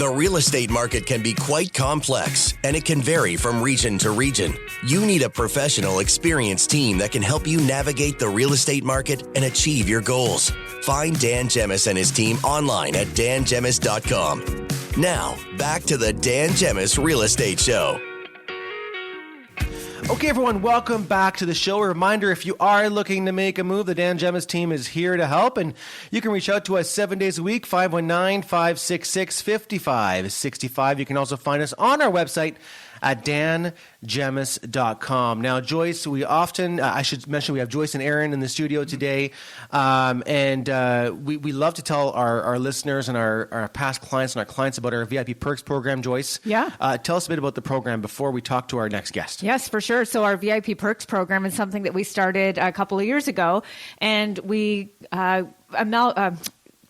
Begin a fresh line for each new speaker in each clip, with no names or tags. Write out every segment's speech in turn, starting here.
The real estate market can be quite complex, and it can vary from region to region. You need a professional, experienced team that can help you navigate the real estate market and achieve your goals. Find Dan Gemus and his team online at dangemus.com. Now, back to the Dan Gemus Real Estate Show.
Okay, everyone, welcome back to the show. A reminder, if you are looking to make a move, the Dan Gemus team is here to help, and you can reach out to us 7 days a week, 519-566-5565. You can also find us on our website at dangemus.com. Now, Joyce, we often, I should mention we have Joyce and Aaron in the studio today, and we love to tell our listeners and our past clients and our clients about our VIP Perks program. Joyce, tell us a bit about the program before we talk to our next guest.
Yes, for sure. So our VIP Perks program is something that we started a couple of years ago, and we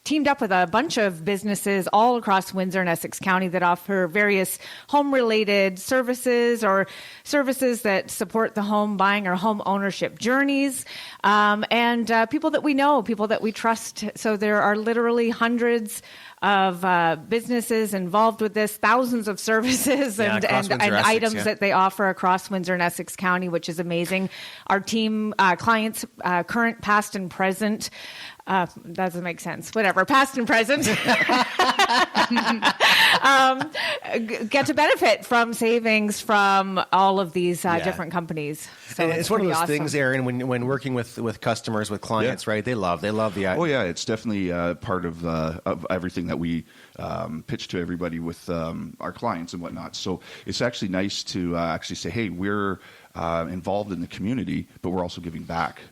teamed up with a bunch of businesses all across Windsor and Essex County that offer various home-related services or services that support the home buying or home ownership journeys, and people that we know, people that we trust. So there are literally hundreds of businesses involved with this, thousands of services and items that they offer across Windsor and Essex County, which is amazing. Our team, clients, current, past, and present, doesn't make sense. Whatever, past and present, get to benefit from savings from all of these different companies. So
it's one of those things, Aaron, when working with customers, with clients, right? They love the.
Oh yeah, it's definitely part of everything that we pitch to everybody with our clients and whatnot. So it's actually nice to actually say, hey, we're involved in the community, but we're also giving back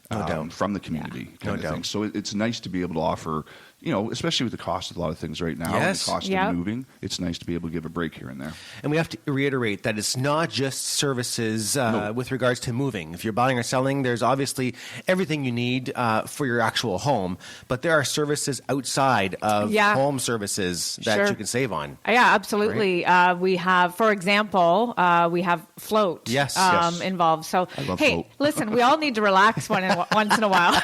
from the community kind of thing. So it's nice to be able to offer, especially with the cost of a lot of things right now, and the cost of moving, it's nice to be able to give a break here and there.
And we have to reiterate that it's not just services with regards to moving. If you're buying or selling, there's obviously everything you need for your actual home, but there are services outside of home services that you can save on.
Yeah, absolutely. Right? We have, for example, we have float involved. So, hey,
float.
Listen, we all need to relax once in a while.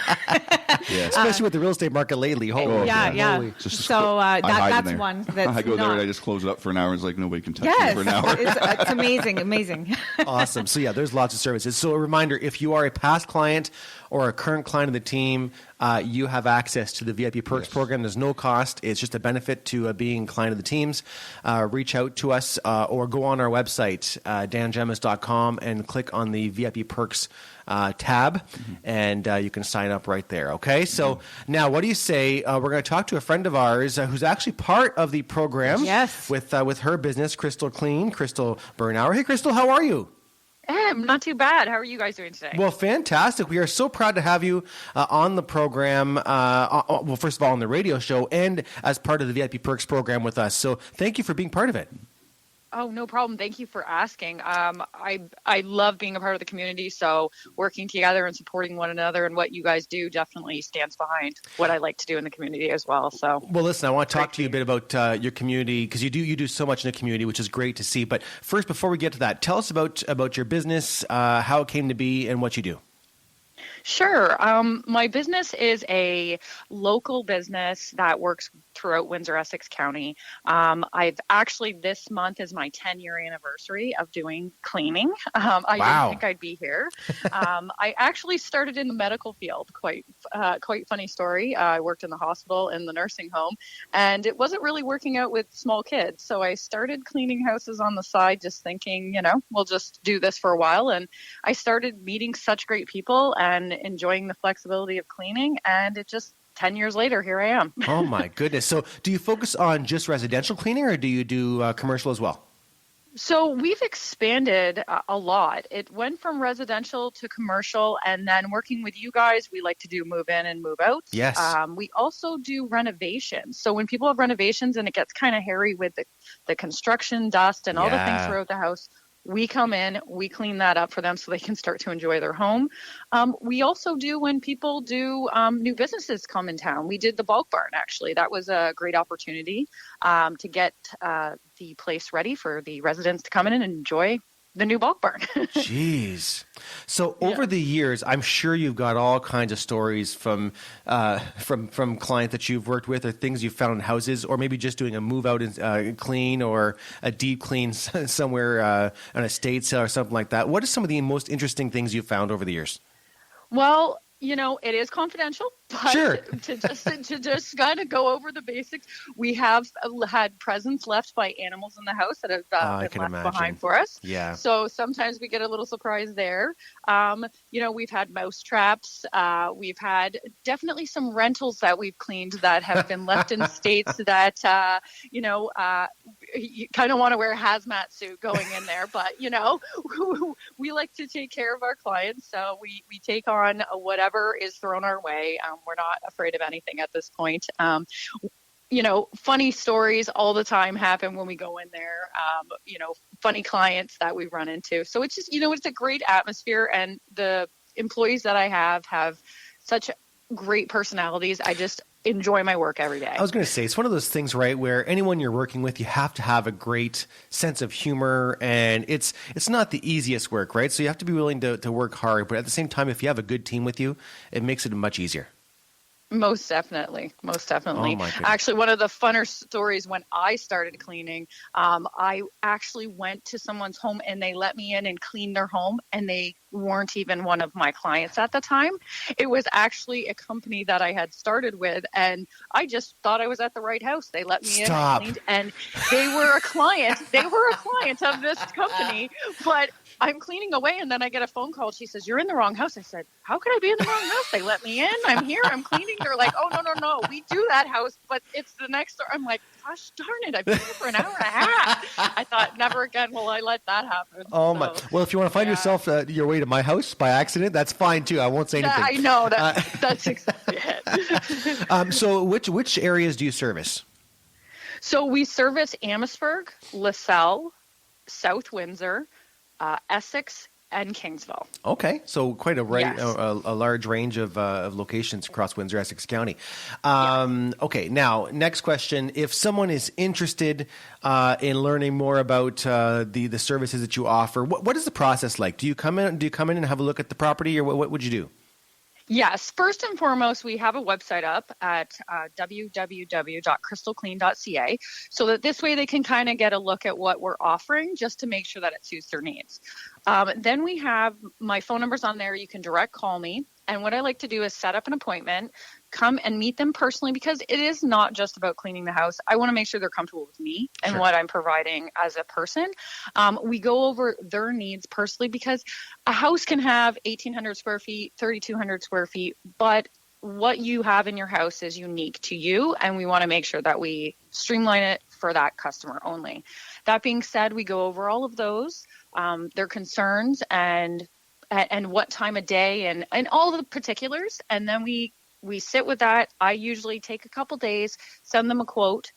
Especially with the real estate market lately.
So that's one that's
I go there and I just close it up for an hour. It's like nobody can touch me for an hour.
It's amazing.
Awesome. So there's lots of services. So a reminder, if you are a past client or a current client of the team, you have access to the VIP Perks program. There's no cost. It's just a benefit to being client of the teams. Reach out to us or go on our website, dangemus.com, and click on the VIP Perks tab, and you can sign up right there. Okay, so now what do you say? We're going to talk to a friend of ours who's actually part of the program with her business, Krystle Klean, Krystle Bernhauer. Hey, Krystle, how are you?
I'm not too bad. How are you guys doing today?
Well, fantastic. We are so proud to have you on the program, well, first of all, on the radio show and as part of the VIP Perks program with us. So thank you for being part of it.
Oh, no problem. Thank you for asking. I love being a part of the community, so working together and supporting one another and what you guys do definitely stands behind what I like to do in the community as well. So,
well, listen, I want to talk to you a bit about your community, because you do so much in the community, which is great to see. But first, before we get to that, tell us about your business, how it came to be, and what you do.
Sure. My business is a local business that works throughout Windsor-Essex County. I've actually, this month is my 10-year anniversary of doing cleaning. I didn't think I'd be here. I actually started in the medical field. Quite funny story. I worked in the hospital, in the nursing home, and it wasn't really working out with small kids. So I started cleaning houses on the side, just thinking, we'll just do this for a while. And I started meeting such great people and enjoying the flexibility of cleaning, and it just 10 years later, here I am.
Oh my goodness. So do you focus on just residential cleaning, or do you do commercial as well?
So we've expanded a lot. It went from residential to commercial, and then working with you guys, we like to do move in and move out.
Yes.
We also do renovations. So when people have renovations and it gets kind of hairy with the construction dust and all the things throughout the house, we come in, we clean that up for them so they can start to enjoy their home. We also do when people do new businesses come in town. We did the bulk barn, actually. That was a great opportunity to get the place ready for the residents to come in and enjoy the new bulk barn.
Jeez. So over the years, I'm sure you've got all kinds of stories from clients that you've worked with, or things you've found in houses, or maybe just doing a move out and clean, or a deep clean somewhere on an estate sale or something like that. What are some of the most interesting things you've found over the years?
Well, it is confidential, but
Sure.
to just kind of go over the basics, we have had presents left by animals in the house that have been left behind for us.
Yeah.
So sometimes we get a little surprise there. We've had mouse traps. We've had definitely some rentals that we've cleaned that have been left in states that, you kind of want to wear a hazmat suit going in there. But, we like to take care of our clients. So we take on whatever is thrown our way. We're not afraid of anything at this point. Funny stories all the time happen when we go in there, funny clients that we run into. So it's just, it's a great atmosphere, and the employees that I have such great personalities. I just enjoy my work every day.
I was going to say, it's one of those things, right, where anyone you're working with, you have to have a great sense of humor, and it's not the easiest work, right? So you have to be willing to work hard, but at the same time, if you have a good team with you, it makes it much easier.
Most definitely.
Oh, my goodness.
Actually, one of the funner stories when I started cleaning, I actually went to someone's home and they let me in and clean their home, and they weren't even one of my clients at the time. It was actually a company that I had started with, and I just thought I was at the right house. They let me in and cleaned, and they were a client. They were a client of this company, but I'm cleaning away, and then I get a phone call. She says, "You're in the wrong house." I said, "How could I be in the wrong house? They let me in. I'm here. I'm cleaning." They're like, "Oh, no. We do that house, but it's the next door." I'm like, "Gosh darn it. I've been here for an hour and a half." I thought, never again will I let that happen.
Oh, so, my. Well, if you want to find yourself your way to my house by accident, that's fine, too. I won't say anything.
I know. That's exactly it.
So which areas do you service?
So we service Amherstburg, LaSalle, South Windsor, Essex, and Kingsville.
Okay, so quite a
Yes.
a large range of locations across Windsor-Essex County. Okay, now next question: if someone is interested in learning more about the services that you offer, what is the process like? Do you come in and have a look at the property, or what would you do?
Yes. First and foremost, we have a website up at www.krystleclean.ca, so that this way they can kind of get a look at what we're offering, just to make sure that it suits their needs. Then we have my phone numbers on there. You can direct call me. And what I like to do is set up an appointment, come and meet them personally, because it is not just about cleaning the house. I want to make sure they're comfortable with me and what I'm providing as a person. We go over their needs personally, because a house can have 1,800 square feet, 3,200 square feet, but what you have in your house is unique to you, and we want to make sure that we streamline it for that customer only. That being said, we go over all of those, their concerns, and what time of day, and all the particulars. And then we sit with that. I usually take a couple days, send them a quote.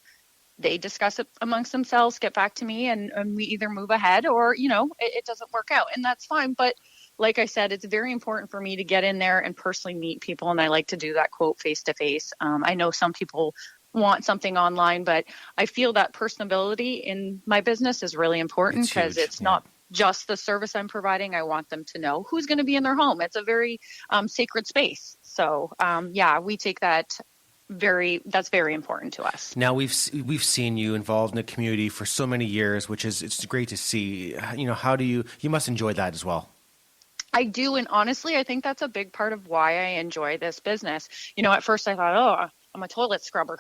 They discuss it amongst themselves, get back to me, and we either move ahead or, it doesn't work out. And that's fine. But like I said, it's very important for me to get in there and personally meet people. And I like to do that quote face to face. I know some people want something online, but I feel that personability in my business is really important, because it's not just the service I'm providing. I want them to know who's going to be in their home. It's a very sacred space. So we take that that's very important to us.
Now we've seen you involved in the community for so many years, which is, it's great to see. How do you must enjoy that as well?
I do. And honestly, I think that's a big part of why I enjoy this business. At first I thought, I'm a toilet scrubber,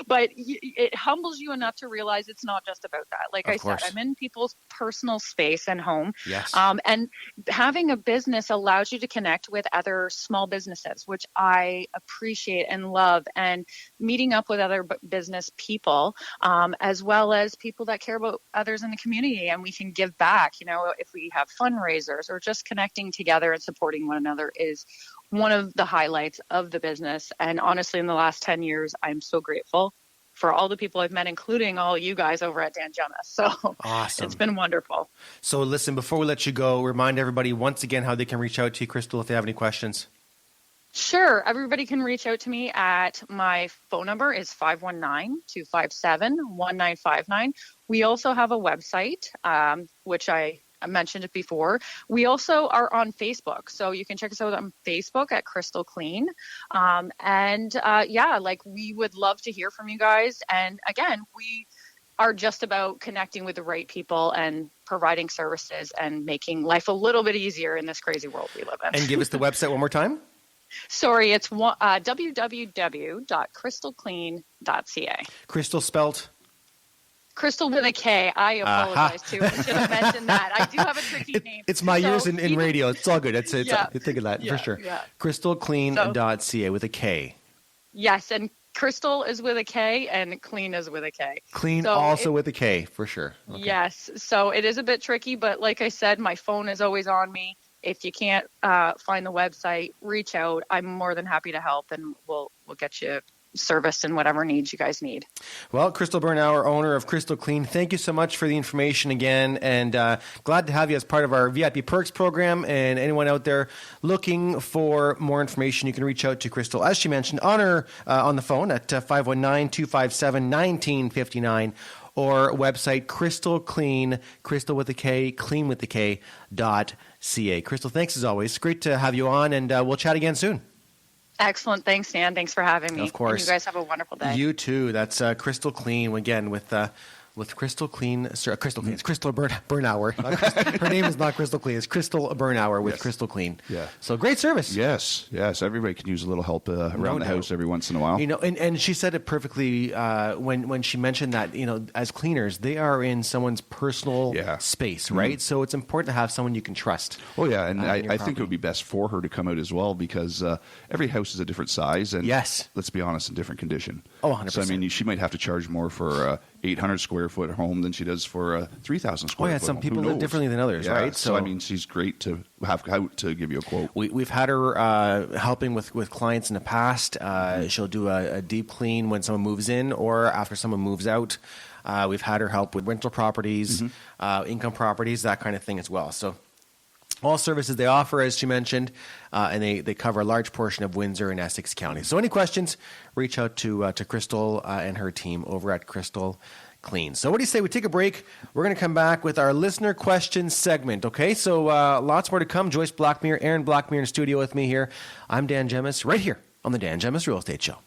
but it humbles you enough to realize it's not just about that. Like I said, I'm in people's personal space and home.
Yes.
And having a business allows you to connect with other small businesses, which I appreciate and love, and meeting up with other business people, as well as people that care about others in the community, and we can give back, if we have fundraisers, or just connecting together and supporting one another is one of the highlights of the business. And honestly, in the last 10 years, I'm so grateful for all the people I've met, including all you guys over at Gemus. So
awesome.
It's been wonderful.
So listen, before we let you go, remind everybody once again how they can reach out to you, Krystle, if they have any questions.
Sure. Everybody can reach out to me at my phone number is 519-257-1959. We also have a website, which I mentioned it before. We also are on Facebook. So you can check us out on Facebook at Krystle Klean. We would love to hear from you guys. And again, we are just about connecting with the right people and providing services and making life a little bit easier in this crazy world we live in.
And give us the website one more time.
Sorry, it's www.krystleclean.ca.
Krystle spelled?
Krystle with a K. I apologize too. I should have mentioned that. I do have a tricky name.
It's my years in radio. It's all good. Think of that for sure.
Yeah.
KrystleClean.ca with a K.
Yes, and Krystle is with a K and Clean is with a K.
Clean also with a K for sure. Okay.
Yes, so it is a bit tricky, but like I said, my phone is always on me. If you can't find the website, reach out. I'm more than happy to help, and we'll get you service and whatever needs you guys need.
Well, Krystle Bernhauer, owner of Krystle Klean, thank you so much for the information again, and glad to have you as part of our VIP Perks program. And anyone out there looking for more information, you can reach out to Krystle, as she mentioned, on the phone at 519-257-1959. Or website Krystle Klean, Krystle with a K, clean with the K, .ca. Krystle, thanks as always. Great to have you on, and we'll chat again soon.
Excellent. Thanks, Dan. Thanks for having me.
Of course.
And you guys have a wonderful day.
You too. That's Krystle Klean, again, with Krystle Klean. Krystle Klean. It's Krystle Bernhauer. Her name is not Krystle Klean. It's Krystle Bernhauer with Krystle Klean.
Yeah.
So great service.
Yes. Everybody can use a little help around the house every once in a while.
And she said it perfectly when she mentioned that, as cleaners, they are in someone's personal space, right? So it's important to have someone you can trust.
Oh, yeah. And I think it would be best for her to come out as well, because every house is a different size. And let's be honest, in different condition.
Oh, 100%.
So, she might have to charge more for 800 square foot home than she does for a 3,000 square foot.
Oh, yeah, some people live differently than others, right?
So, she's great to have out to give you a quote.
We've had her helping with clients in the past. She'll do a deep clean when someone moves in or after someone moves out. We've had her help with rental properties, income properties, that kind of thing as well. So all services they offer, as she mentioned, and they cover a large portion of Windsor and Essex County. So any questions, reach out to Krystle and her team over at Krystle Klean. So what do you say we take a break? We're going to come back with our listener questions segment, okay? So lots more to come. Joyce Blackmere, Aaron Blackmere in the studio with me here. I'm Dan Gemus, right here on the Dan Gemus Real Estate Show.